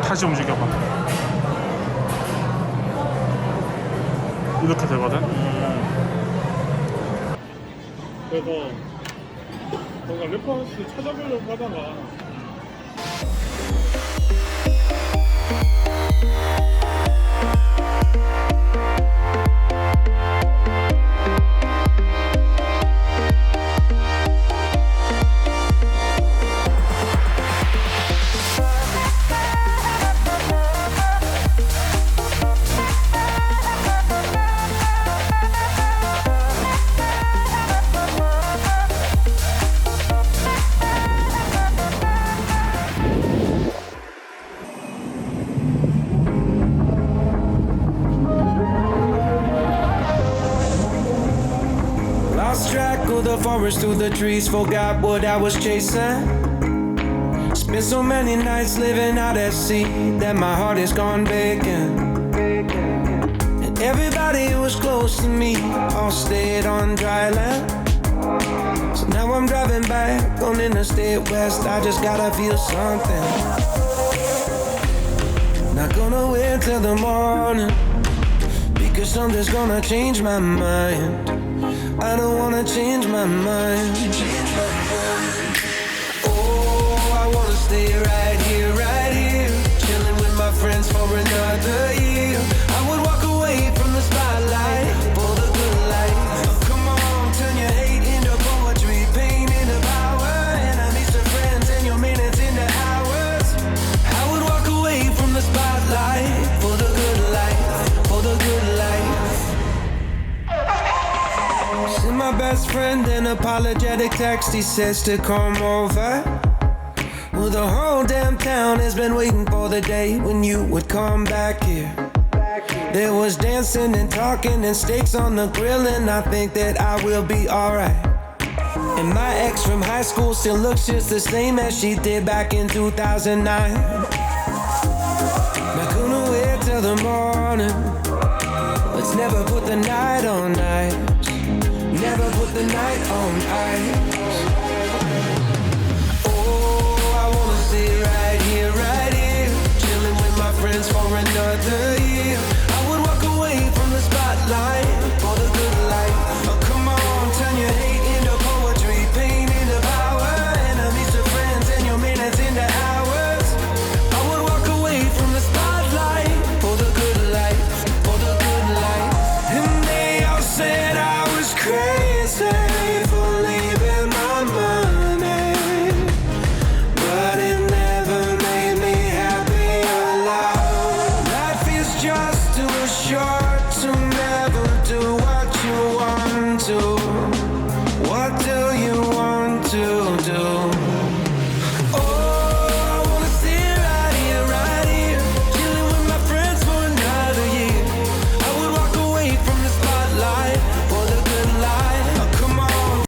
다시 움직여봐. 이렇게 되거든. 그래서 뭔가 레퍼런스 찾아보려고 하다가 Lost track of the forest through the trees, forgot what I was chasing. Spent so many nights living out at sea that my heart is gone vacant. And everybody who was close to me all stayed on dry land. So now I'm driving back on Interstate West, I just gotta feel something. Not gonna wait till the morning, because something's gonna change my mind. I don't wanna change my mind. Oh, I wanna stay right here, chilling with my friends for another year. I would walk away from the spotlight for the good life. Come on, turn your hate into poetry, pain into power, enemies to friends and your minutes into hours. I would walk away from the spotlight for the good life, for the good life. Send my best friend an apologetic text, he says to come over. Well, the whole damn town has been waiting for the day when you would come back here. There was dancing and talking and steaks on the grill, and I think that I will be alright. And my ex from high school still looks just the same as she did back in 2009. Not gonna wait till the morning, let's never put the night on ice. Never put the night on ice.